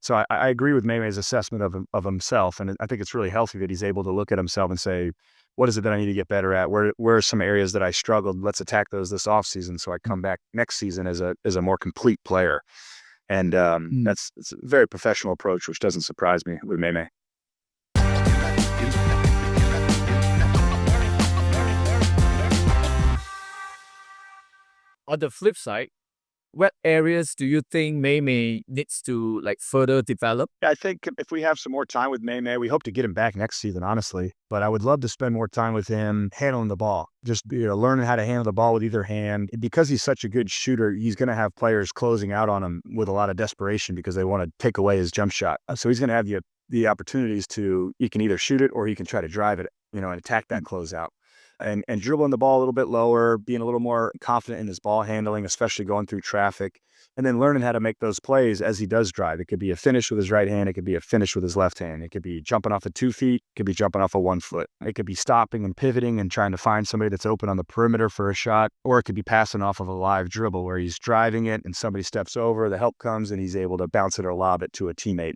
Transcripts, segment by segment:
So I agree with Maymay's assessment of himself, and I think it's really healthy that he's able to look at himself and say, "What is it that I need to get better at? Where are some areas that I struggled? Let's attack those this offseason so I come back next season as a more complete player." And Mm. it's a very professional approach, which doesn't surprise me with Maymay. On the flip side, what areas do you think May needs to like further develop? Yeah, I think if we have some more time with Maymay, we hope to get him back next season, honestly. But I would love to spend more time with him handling the ball, just learning how to handle the ball with either hand. And because he's such a good shooter, he's going to have players closing out on him with a lot of desperation because they want to take away his jump shot. So he's going to have the opportunities to he can either shoot it or he can try to drive it, and attack that closeout. And dribbling the ball a little bit lower, being a little more confident in his ball handling, especially going through traffic, and then learning how to make those plays as he does drive. It could be a finish with his right hand. It could be a finish with his left hand. It could be jumping off of 2 feet. It could be jumping off of 1 foot. It could be stopping and pivoting and trying to find somebody that's open on the perimeter for a shot, or it could be passing off of a live dribble where he's driving it and somebody steps over, the help comes, and he's able to bounce it or lob it to a teammate.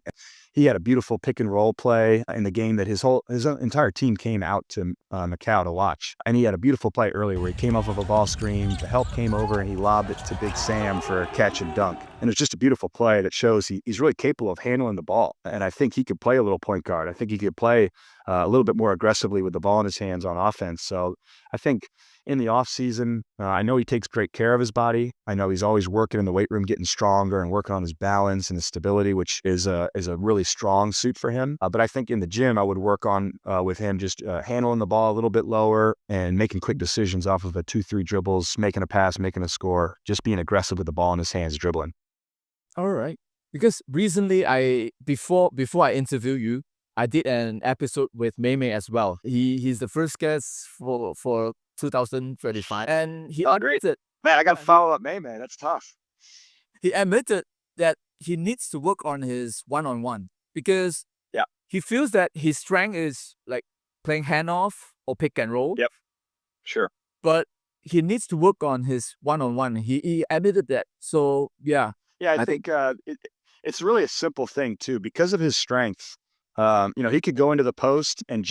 He had a beautiful pick and roll play in the game that his entire team came out to Macau to watch. And he had a beautiful play earlier where he came off of a ball screen, the help came over and he lobbed it to Big Sam for a catch and dunk. And it's just a beautiful play that shows he's really capable of handling the ball. And I think he could play a little point guard. I think he could play a little bit more aggressively with the ball in his hands on offense. So I think in the off season, I know he takes great care of his body. I know he's always working in the weight room, getting stronger and working on his balance and his stability, which is a really strong suit for him. But I think in the gym, I would work on with him just handling the ball a little bit lower and making quick decisions off of a 2-3 dribbles, making a pass, making a score, just being aggressive with the ball in his hands, dribbling. All right. Because recently before I interview you, I did an episode with May as well. He's the first guest for 2035, and he Oh, great. admitted Man, I got to follow up May, man. That's tough. he admitted that he needs to work on his one-on-one because Yeah. he feels that his strength is like playing handoff or pick and roll, Yep. Sure. but he needs to work on his one-on-one. He admitted that. So yeah, Yeah, I I think think it's really a simple thing too. Because of his strength, he could go into the post and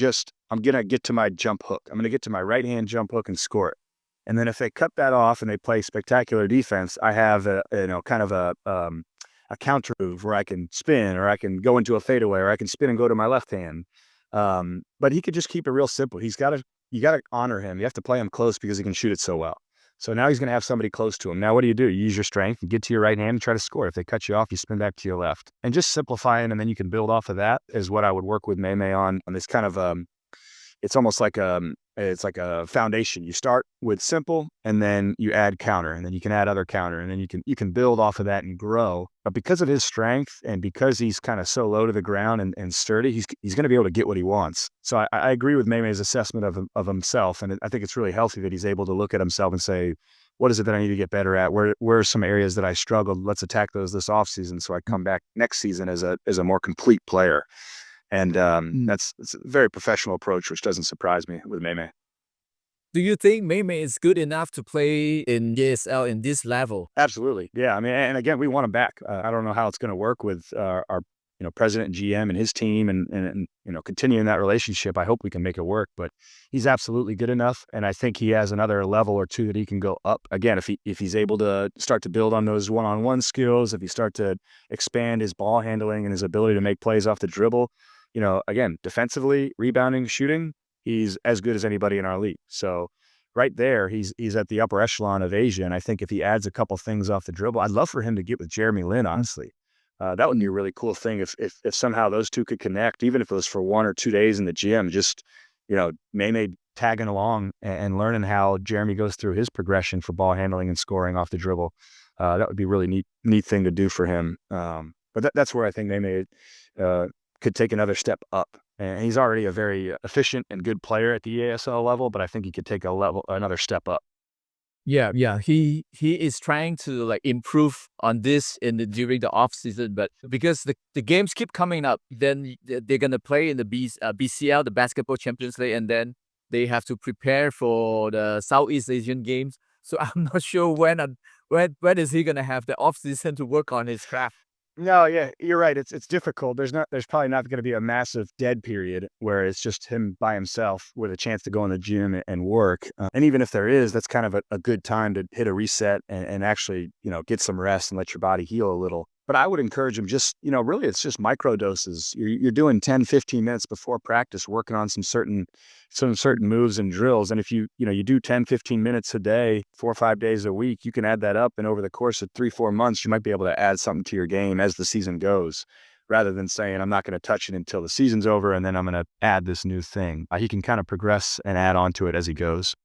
I'm gonna get to my jump hook. I'm gonna get to my right hand jump hook and score it. And then if they cut that off and they play spectacular defense, I have kind of a counter move where I can spin or I can go into a fadeaway or I can spin and go to my left hand. But he could just keep it real simple. You gotta honor him. You have to play him close because he can shoot it so well. So now he's going to have somebody close to him. Now, what do? You use your strength and get to your right hand and try to score. If they cut you off, you spin back to your left. And just simplifying, and then you can build off of that is what I would work with Maymay on this kind of it's almost like it's like a foundation. You start with simple and then you add counter and then you can add other counter and then you can build off of that and grow. But because of his strength and because he's kind of so low to the ground and sturdy, he's going to be able to get what he wants. So I agree with Maymay's assessment of himself. And I think it's really healthy that he's able to look at himself and say, what is it that I need to get better at? Where are some areas that I struggled? Let's attack those this offseason so I come back next season as a more complete player. And it's a very professional approach, which doesn't surprise me with Maymay. do you think May is good enough to play in ESL in this level? Absolutely. Yeah. I mean, and again, we want him back. I don't know how it's going to work with our president and GM and his team and continuing that relationship. I hope we can make it work, but he's absolutely good enough. And I think he has another level or two that he can go up. Again, if he's able to start to build on those one-on-one skills, if he start to expand his ball handling and his ability to make plays off the dribble, again, defensively, rebounding, shooting, he's as good as anybody in our league. So right there, he's at the upper echelon of Asia. And I think if he adds a couple things off the dribble, I'd love for him to get with Jeremy Lin, honestly. That would be a really cool thing if somehow those two could connect, even if it was for 1 or 2 days in the gym, just, May tagging along and learning how Jeremy goes through his progression for ball handling and scoring off the dribble. That would be a really neat thing to do for him. But that's where I think May could take another step up. And he's already a very efficient and good player at the EASL level, but I think he could take another step up. Yeah. He is trying to like improve on this during the off season, but because the games keep coming up, then they're gonna play in the BCL, the Basketball Champions League, and then they have to prepare for the Southeast Asian Games. So I'm not sure when is he gonna have the off season to work on his craft. No, yeah, you're right. It's difficult. There's probably not going to be a massive dead period where it's just him by himself with a chance to go in the gym and work. And even if there is, that's kind of a good time to hit a reset and actually, get some rest and let your body heal a little. But I would encourage him just, really it's just micro doses. You're doing 10, 15 minutes before practice, working on some certain moves and drills. And if you do 10, 15 minutes a day, 4 or 5 days a week, you can add that up. And over the course of 3, 4 months, you might be able to add something to your game as the season goes, rather than saying, I'm not going to touch it until the season's over and then I'm going to add this new thing. He can kind of progress and add on to it as he goes.